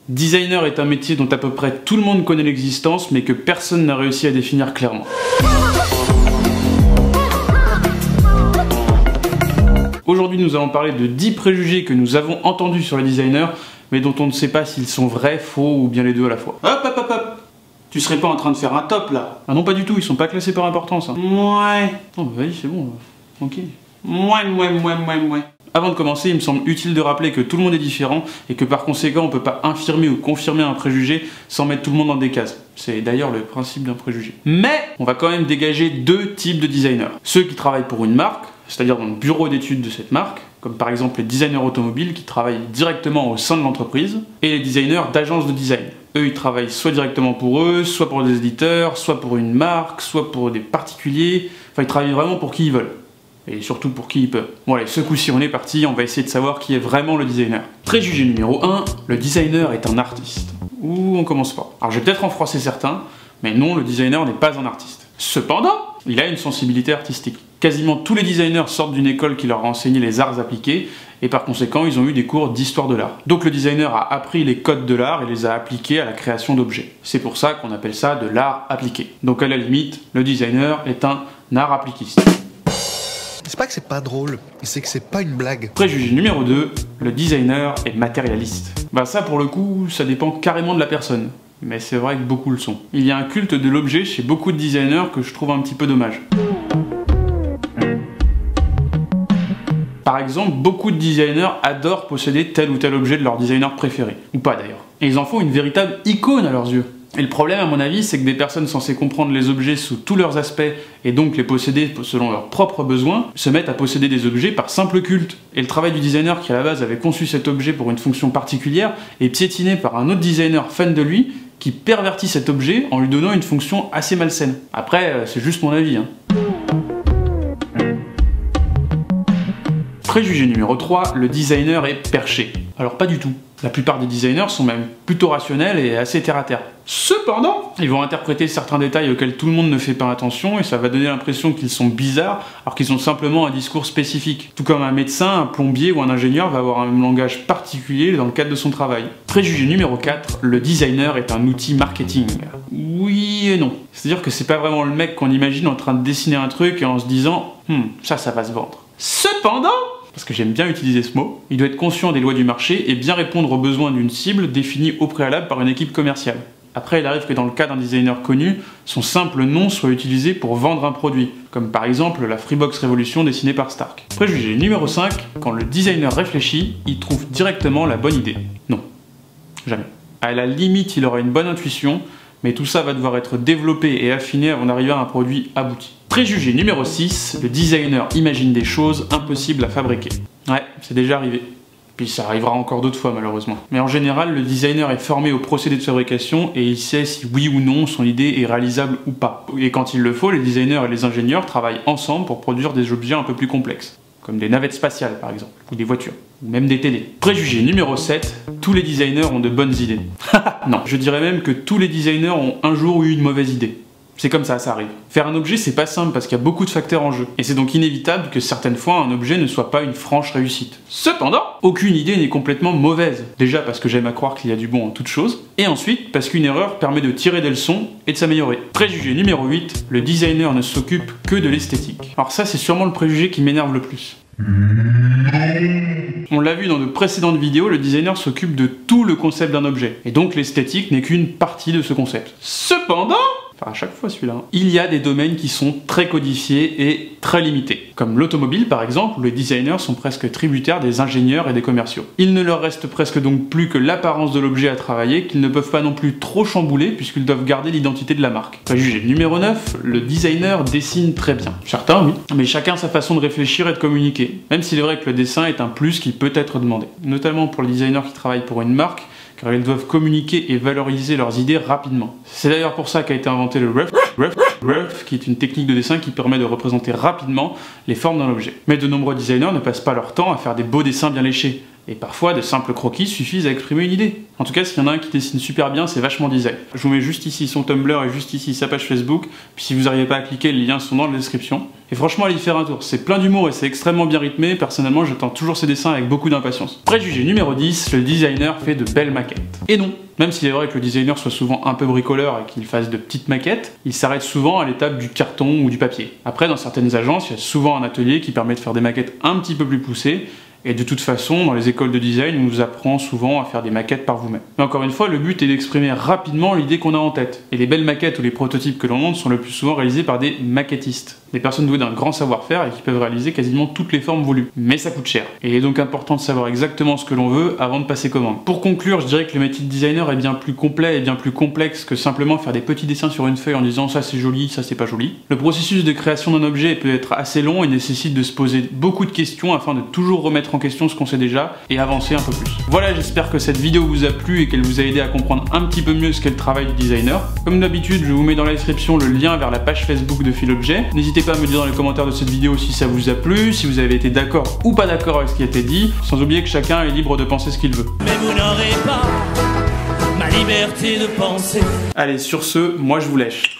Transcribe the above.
Designer est un métier dont à peu près tout le monde connaît l'existence, mais que personne n'a réussi à définir clairement. Aujourd'hui, nous allons parler de 10 préjugés que nous avons entendus sur les designers, mais dont on ne sait pas s'ils sont vrais, faux ou bien les deux à la fois. Hop, hop, hop, hop! Tu serais pas en train de faire un top là? Ah non, pas du tout, ils sont pas classés par importance. Hein. Ouais. Oh bah vas-y, c'est bon, ok. Ouais. Avant de commencer, il me semble utile de rappeler que tout le monde est différent et que par conséquent, on peut pas infirmer ou confirmer un préjugé sans mettre tout le monde dans des cases. C'est d'ailleurs le principe d'un préjugé. Mais on va quand même dégager deux types de designers. Ceux qui travaillent pour une marque, c'est-à-dire dans le bureau d'études de cette marque, comme par exemple les designers automobiles qui travaillent directement au sein de l'entreprise, et les designers d'agences de design. Eux, ils travaillent soit directement pour eux, soit pour des éditeurs, soit pour une marque, soit pour des particuliers. Enfin, ils travaillent vraiment pour qui ils veulent. Et surtout pour qui ils peuvent. Bon allez, ce coup-ci on est parti, on va essayer de savoir qui est vraiment le designer. Préjugé numéro 1, le designer est un artiste. Ouh, on commence pas. Alors je vais peut-être en froisser certains, mais non, le designer n'est pas un artiste. Cependant, il a une sensibilité artistique. Quasiment tous les designers sortent d'une école qui leur a enseigné les arts appliqués, et par conséquent, ils ont eu des cours d'histoire de l'art. Donc le designer a appris les codes de l'art et les a appliqués à la création d'objets. C'est pour ça qu'on appelle ça de l'art appliqué. Donc à la limite, le designer est un art appliquiste. C'est pas que c'est pas drôle, c'est que c'est pas une blague. Préjugé numéro 2, le designer est matérialiste. Bah ça pour le coup, ça dépend carrément de la personne. Mais c'est vrai que beaucoup le sont. Il y a un culte de l'objet chez beaucoup de designers que je trouve un petit peu dommage. Par exemple, beaucoup de designers adorent posséder tel ou tel objet de leur designer préféré. Ou pas d'ailleurs. Et ils en font une véritable icône à leurs yeux. Et le problème, à mon avis, c'est que des personnes censées comprendre les objets sous tous leurs aspects et donc les posséder selon leurs propres besoins, se mettent à posséder des objets par simple culte. Et le travail du designer qui à la base avait conçu cet objet pour une fonction particulière est piétiné par un autre designer fan de lui qui pervertit cet objet en lui donnant une fonction assez malsaine. Après, c'est juste mon avis. Hein. Préjugé numéro 3, le designer est perché. Alors pas du tout. La plupart des designers sont même plutôt rationnels et assez terre-à-terre. Cependant, ils vont interpréter certains détails auxquels tout le monde ne fait pas attention et ça va donner l'impression qu'ils sont bizarres alors qu'ils ont simplement un discours spécifique. Tout comme un médecin, un plombier ou un ingénieur va avoir un langage particulier dans le cadre de son travail. Préjugé numéro 4, le designer est un outil marketing. Oui et non. C'est-à-dire que c'est pas vraiment le mec qu'on imagine en train de dessiner un truc et en se disant « ça va se vendre ». Cependant, parce que j'aime bien utiliser ce mot, il doit être conscient des lois du marché et bien répondre aux besoins d'une cible définie au préalable par une équipe commerciale. Après, il arrive que dans le cas d'un designer connu, son simple nom soit utilisé pour vendre un produit, comme par exemple la Freebox Révolution dessinée par Stark. Préjugé numéro 5, quand le designer réfléchit, il trouve directement la bonne idée. Non, jamais. À la limite, il aura une bonne intuition, mais tout ça va devoir être développé et affiné avant d'arriver à un produit abouti. Préjugé numéro 6, le designer imagine des choses impossibles à fabriquer. Ouais, c'est déjà arrivé. Puis ça arrivera encore d'autres fois malheureusement. Mais en général, le designer est formé au procédé de fabrication et il sait si oui ou non son idée est réalisable ou pas. Et quand il le faut, les designers et les ingénieurs travaillent ensemble pour produire des objets un peu plus complexes. Comme des navettes spatiales par exemple, ou des voitures, ou même des télé. Préjugé numéro 7, tous les designers ont de bonnes idées. Non, je dirais même que tous les designers ont un jour eu une mauvaise idée. C'est comme ça arrive. Faire un objet, c'est pas simple parce qu'il y a beaucoup de facteurs en jeu. Et c'est donc inévitable que certaines fois, un objet ne soit pas une franche réussite. Cependant, aucune idée n'est complètement mauvaise. Déjà parce que j'aime à croire qu'il y a du bon en toute chose. Et ensuite, parce qu'une erreur permet de tirer des leçons et de s'améliorer. Préjugé numéro 8, le designer ne s'occupe que de l'esthétique. Alors ça, c'est sûrement le préjugé qui m'énerve le plus. On l'a vu dans de précédentes vidéos, le designer s'occupe de tout le concept d'un objet. Et donc l'esthétique n'est qu'une partie de ce concept. Cependant, enfin à chaque fois celui-là, il y a des domaines qui sont très codifiés et très limités. Comme l'automobile par exemple, où les designers sont presque tributaires des ingénieurs et des commerciaux. Il ne leur reste presque donc plus que l'apparence de l'objet à travailler, qu'ils ne peuvent pas non plus trop chambouler puisqu'ils doivent garder l'identité de la marque. Préjugé numéro 9, le designer dessine très bien. Certains oui, mais chacun sa façon de réfléchir et de communiquer. Même s'il est vrai que le dessin est un plus qui peut être demandé. Notamment pour les designers qui travaillent pour une marque, car ils doivent communiquer et valoriser leurs idées rapidement. C'est d'ailleurs pour ça qu'a été inventé le rough, qui est une technique de dessin qui permet de représenter rapidement les formes d'un objet. Mais de nombreux designers ne passent pas leur temps à faire des beaux dessins bien léchés. Et parfois, de simples croquis suffisent à exprimer une idée. En tout cas, s'il y en a un qui dessine super bien, c'est vachement design. Je vous mets juste ici son Tumblr et juste ici sa page Facebook. Puis si vous n'arrivez pas à cliquer, les liens sont dans la description. Et franchement, allez y faire un tour. C'est plein d'humour et c'est extrêmement bien rythmé. Personnellement, j'attends toujours ces dessins avec beaucoup d'impatience. Préjugé numéro 10, le designer fait de belles maquettes. Et non, même s'il est vrai que le designer soit souvent un peu bricoleur et qu'il fasse de petites maquettes, il s'arrête souvent à l'étape du carton ou du papier. Après, dans certaines agences, il y a souvent un atelier qui permet de faire des maquettes un petit peu plus poussées. Et de toute façon, dans les écoles de design, on nous apprend souvent à faire des maquettes par vous-même. Mais encore une fois, le but est d'exprimer rapidement l'idée qu'on a en tête. Et les belles maquettes ou les prototypes que l'on montre sont le plus souvent réalisés par des maquettistes. Des personnes douées d'un grand savoir-faire et qui peuvent réaliser quasiment toutes les formes voulues. Mais ça coûte cher. Et il est donc important de savoir exactement ce que l'on veut avant de passer commande. Pour conclure, je dirais que le métier de designer est bien plus complet et bien plus complexe que simplement faire des petits dessins sur une feuille en disant ça c'est joli, ça c'est pas joli. Le processus de création d'un objet peut être assez long et nécessite de se poser beaucoup de questions afin de toujours remettre en question ce qu'on sait déjà et avancer un peu plus. Voilà, j'espère que cette vidéo vous a plu et qu'elle vous a aidé à comprendre un petit peu mieux ce qu'est le travail du designer. Comme d'habitude, je vous mets dans la description le lien vers la page Facebook de Philobjet. N'hésitez pas à me dire dans les commentaires de cette vidéo si ça vous a plu, si vous avez été d'accord ou pas d'accord avec ce qui a été dit, sans oublier que chacun est libre de penser ce qu'il veut. Mais vous n'aurez pas ma liberté de penser. Allez, sur ce, moi je vous lèche.